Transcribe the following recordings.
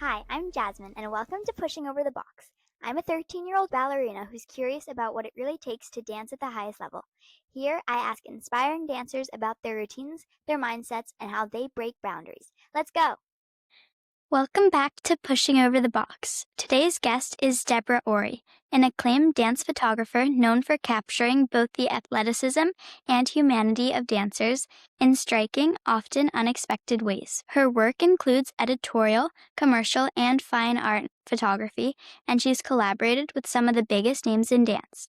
Hi, I'm Jasmine, and welcome to Pushing Over the Box. I'm a 13-year-old ballerina who's curious about what it really takes to dance at the highest level. Here, I ask inspiring dancers about their routines, their mindsets, and how they break boundaries. Let's go! Welcome back to Pushing Over the Box. Today's guest is Deborah Ory, an acclaimed dance photographer known for capturing both the athleticism and humanity of dancers in striking, often unexpected ways. Her work includes editorial, commercial, and fine art photography, and she's collaborated with some of the biggest names in dance.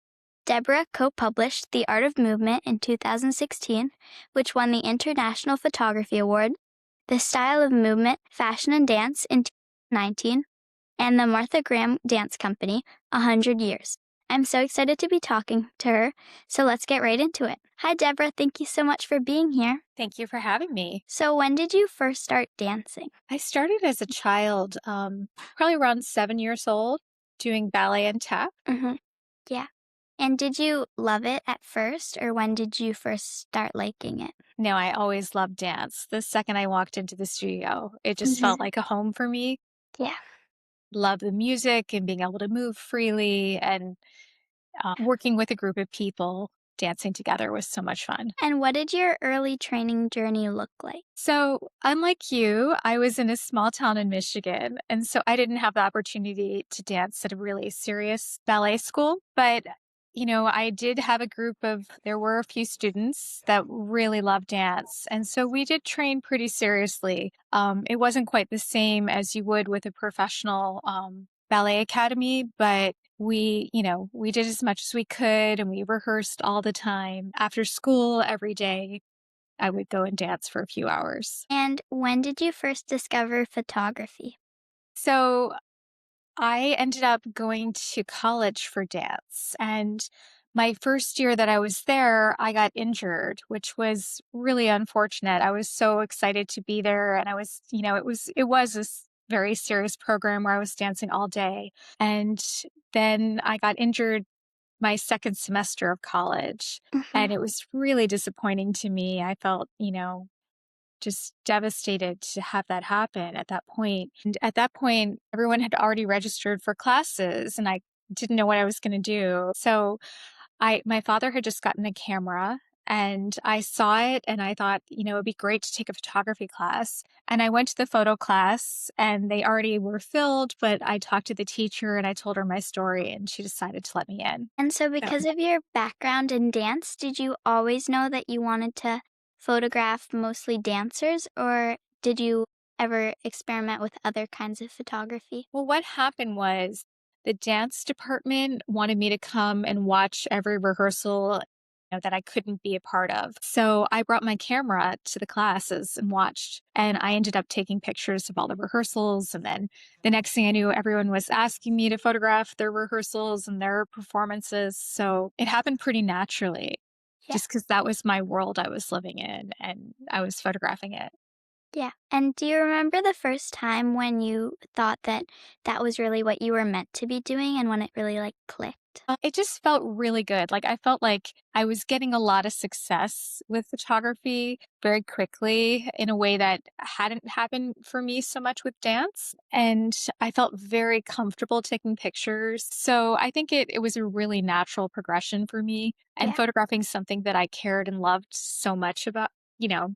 Deborah co-published The Art of Movement in 2016, which won the International Photography Award, The Style of Movement, Fashion and Dance in 2019, and the Martha Graham Dance Company, 100 Years. I'm so excited to be talking to her, so let's get right into it. Hi, Deborah. Thank you so much for being here. Thank you for having me. So when did you first start dancing? I started as a child, probably around 7 years old, doing ballet and tap. Yeah. And did you love it at first, or when did you first start liking it? No, I always loved dance. The second I walked into the studio, it just felt like a home for me. Yeah. Love the music and being able to move freely and working with a group of people. Dancing together was so much fun. And what did your early training journey look like? So, unlike you, I was in a small town in Michigan, and so I didn't have the opportunity to dance at a really serious ballet school. But, I did have there were a few students that really loved dance. And so we did train pretty seriously. It wasn't quite the same as you would with a professional ballet academy, but we did as much as we could and we rehearsed all the time. After school, every day, I would go and dance for a few hours. And when did you first discover photography? So I ended up going to college for dance. And my first year that I was there, I got injured, which was really unfortunate. I was so excited to be there. And it was a very serious program where I was dancing all day. And then I got injured my second semester of college. And it was really disappointing to me. I felt, just devastated to have that happen at that point. And at that point, everyone had already registered for classes and I didn't know what I was going to do. So my father had just gotten a camera and I saw it and I thought, it'd be great to take a photography class. And I went to the photo class and they already were filled, but I talked to the teacher and I told her my story and she decided to let me in. And so because of your background in dance, did you always know that you wanted to photograph mostly dancers, or did you ever experiment with other kinds of photography? Well, what happened was the dance department wanted me to come and watch every rehearsal that I couldn't be a part of. So I brought my camera to the classes and watched, and I ended up taking pictures of all the rehearsals. And then the next thing I knew, everyone was asking me to photograph their rehearsals and their performances. So it happened pretty naturally, Yeah. just because that was my world I was living in and I was photographing it. Yeah. And do you remember the first time when you thought that that was really what you were meant to be doing and when it really clicked? It just felt really good. Like I felt like I was getting a lot of success with photography very quickly in a way that hadn't happened for me so much with dance. And I felt very comfortable taking pictures. So I think it was a really natural progression for me. And Yeah. photographing something that I cared and loved so much about, Yeah.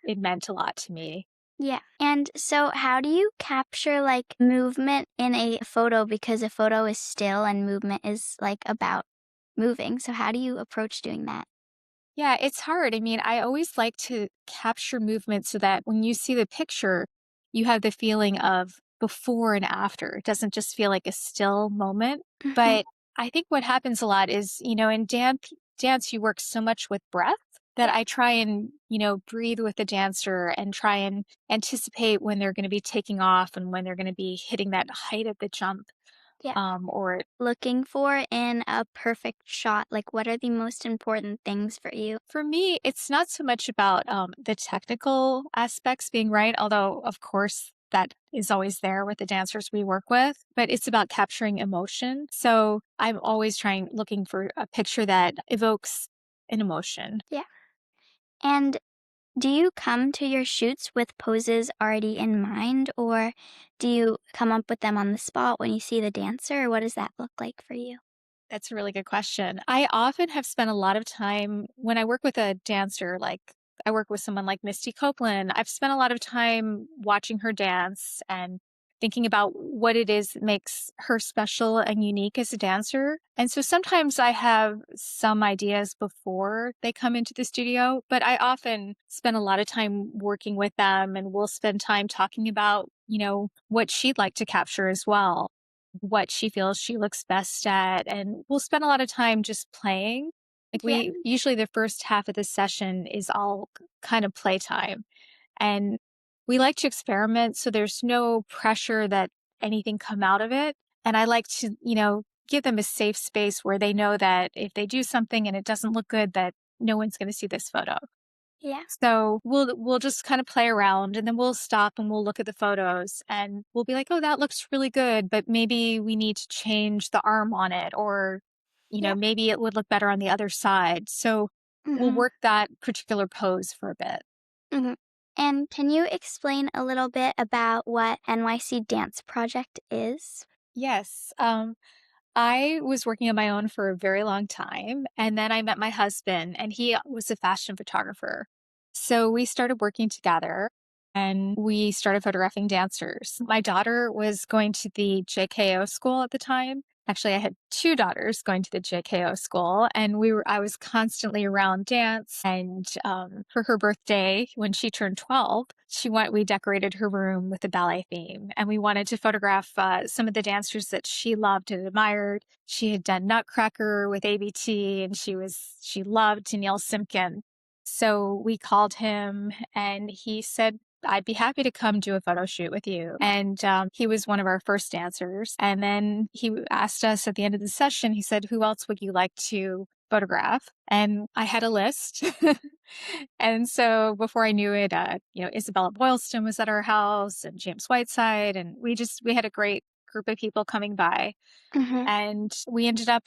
it meant a lot to me. Yeah. And so how do you capture movement in a photo, because a photo is still and movement is about moving. So how do you approach doing that? Yeah, it's hard. I mean, I always like to capture movement so that when you see the picture, you have the feeling of before and after. It doesn't just feel like a still moment. But I think what happens a lot is, in dance you work so much with breath that I try and, breathe with the dancer and try and anticipate when they're going to be taking off and when they're going to be hitting that height of the jump. Yeah. Or Looking for in a perfect shot, what are the most important things for you? For me, it's not so much about the technical aspects being right, although, of course, that is always there with the dancers we work with, but it's about capturing emotion. So I'm always looking for a picture that evokes an emotion. Yeah. And Do you come to your shoots with poses already in mind, or do you come up with them on the spot when you see the dancer, or what does that look like for you? That's a really good question. I often have spent a lot of time when I work with a dancer, like I work with someone like Misty Copeland. I've spent a lot of time watching her dance and thinking about what it is that makes her special and unique as a dancer. And so sometimes I have some ideas before they come into the studio, but I often spend a lot of time working with them and we'll spend time talking about, what she'd like to capture as well, what she feels she looks best at. And we'll spend a lot of time just playing. Like Yeah, we usually the first half of the session is all kind of playtime. And we like to experiment. So there's no pressure that anything come out of it. And I like to, give them a safe space where they know that if they do something and it doesn't look good, that no one's going to see this photo. yeah, So we'll just kind of play around and then we'll stop and we'll look at the photos and we'll be like, "Oh, that looks really good, but maybe we need to change the arm on it or yeah. maybe it would look better on the other side." So we'll Mhm, work that particular pose for a bit. mhm. And can you explain a little bit about what NYC Dance Project is? Yes. I was working on my own for a very long time, and then I met my husband, and he was a fashion photographer. So we started working together and we started photographing dancers. My daughter was going to the JKO school at the time. Actually, I had two daughters going to the JKO school, and I was constantly around dance. And for her birthday, when she turned 12, we decorated her room with a ballet theme, and we wanted to photograph some of the dancers that she loved and admired. She had done Nutcracker with ABT, and she loved Danielle Simpkin. So we called him and he said, "I'd be happy to come do a photo shoot with you." And he was one of our first dancers. And then he asked us at the end of the session, he said, "Who else would you like to photograph?" And I had a list. And so before I knew it, Isabella Boylston was at our house and James Whiteside. And we had a great group of people coming by. Mhm. And we ended up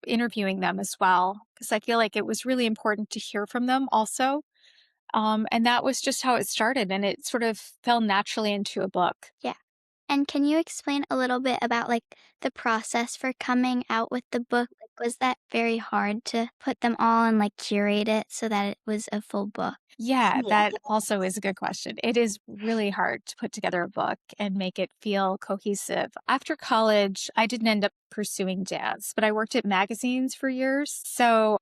interviewing them as well because I feel like it was really important to hear from them also. And that was just how it started, and it sort of fell naturally into a book. Yeah. And can you explain a little bit about, like, the process for coming out with the book? Like, was that very hard to put them all and, like, curate it so that it was a full book? Yeah, Yeah. that also is a good question. It is really hard to put together a book and make it feel cohesive. After college, I didn't end up pursuing dance, but I worked at magazines for years. So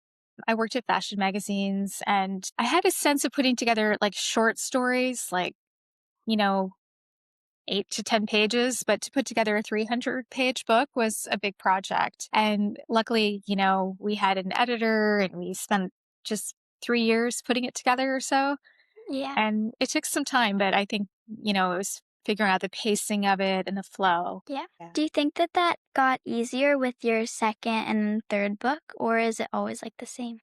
I worked at fashion magazines and I had a sense of putting together like short stories, like, you know, 8 to 10 pages, but to put together a 300-page book was a big project. And luckily, we had an editor and we spent just 3 years putting it together or so. Yeah. And it took some time, but I think, it was figuring out the pacing of it and the flow. Yeah. Yeah. Do you think that that got easier with your second and third book, or is it always, like, the same?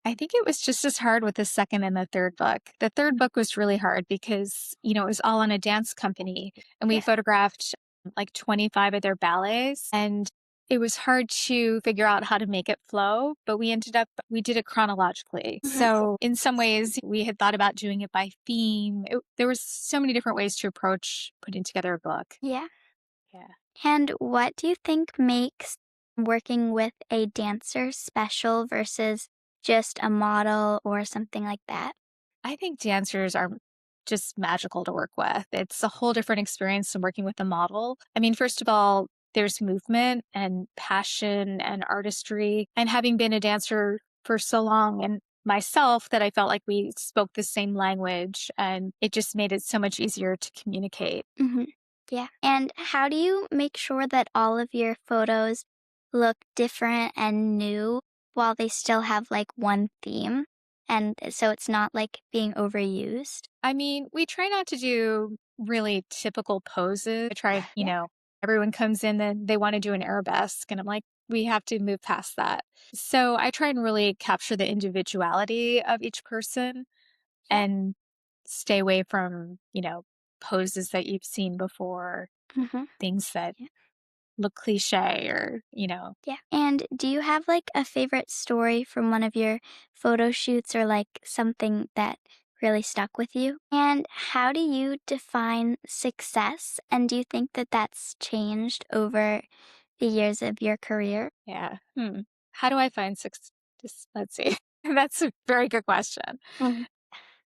I think it was just as hard with the second and the third book. The third book was really hard because, it was all on a dance company and we Yeah. photographed like 25 of their ballets and it was hard to figure out how to make it flow, but we did it chronologically. Mhm. So in some ways we had thought about doing it by theme. There was so many different ways to approach putting together a book. Yeah. Yeah. And what do you think makes working with a dancer special versus just a model or something like that? I think dancers are just magical to work with. It's a whole different experience than working with a model. I mean, first of all, there's movement and passion and artistry. And having been a dancer for so long and myself, that I felt like we spoke the same language and it just made it so much easier to communicate. Mhm. Yeah. And how do you make sure that all of your photos look different and new while they still have like one theme? And so it's not like being overused? I mean, we try not to do really typical poses. I try, Yeah. everyone comes in and they want to do an arabesque. And I'm like, we have to move past that. So I try and really capture the individuality of each person Yeah. and stay away from, poses that you've seen before, Hmm. things that Yeah. look cliche or. Yeah. And do you have like a favorite story from one of your photo shoots or like something that really stuck with you? And how do you define success? And do you think that that's changed over the years of your career? Yeah. How do I find success? Let's see. That's a very good question. Mhm.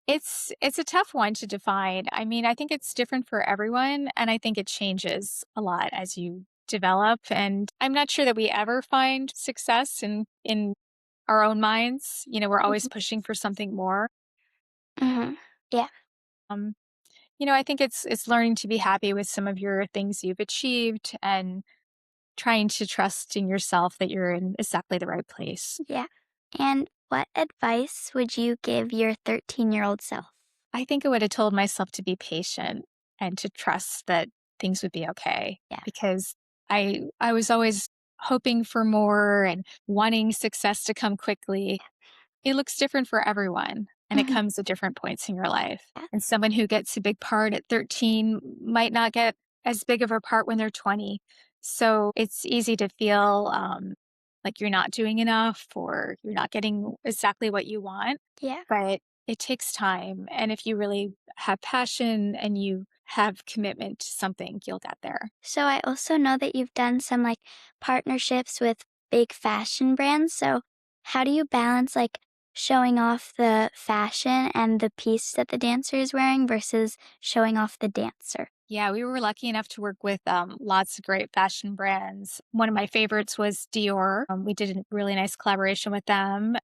It's a tough one to define. I mean, I think it's different for everyone, and I think it changes a lot as you develop. And I'm not sure that we ever find success in our own minds. We're always Mhm. pushing for something more. Mhm. Yeah. Um, I think it's learning to be happy with some of your things you've achieved and trying to trust in yourself that you're in exactly the right place. Yeah. And what advice would you give your 13-year-old self? I think I would have told myself to be patient and to trust that things would be okay Yeah. because I was always hoping for more and wanting success to come quickly. It looks different for everyone and it Mhm. comes at different points in your life. Yeah. And someone who gets a big part at 13 might not get as big of a part when they're 20. So it's easy to feel like you're not doing enough or you're not getting exactly what you want, Yeah. but it takes time. And if you really have passion and you have commitment to something, you'll get there. So I also know that you've done some like partnerships with big fashion brands. So how do you balance like showing off the fashion and the piece that the dancer is wearing versus showing off the dancer? Yeah, we were lucky enough to work with lots of great fashion brands. One of my favorites was Dior. We did a really nice collaboration with them.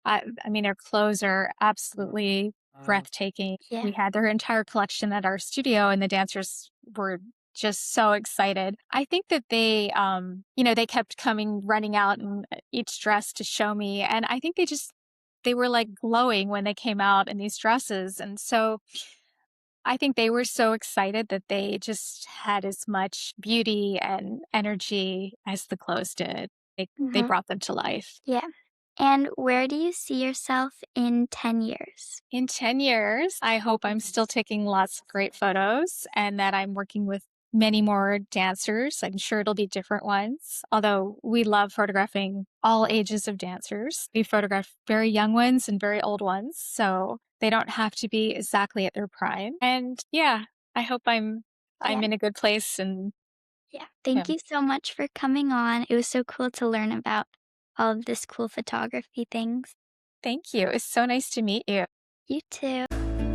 I mean, their clothes are absolutely breathtaking. Yeah. We had their entire collection at our studio, and the dancers were just so excited. I think that they kept coming, running out in each dress to show me. And I think they were like glowing when they came out in these dresses. And so I think they were so excited that they just had as much beauty and energy as the clothes did. They Hmm. brought them to life. Yeah. And where do you see yourself in 10 years? In 10 years, I hope I'm still taking lots of great photos and that I'm working with many more dancers. I'm sure it'll be different ones, although we love photographing all ages of dancers. We photograph very young ones and very old ones, so they don't have to be exactly at their prime. And yeah, I hope I'm Yeah. in a good place and Yeah. Thank yeah, you so much for coming on. It was so cool to learn about all of this cool photography things. thank you. It's so nice to meet you. You too.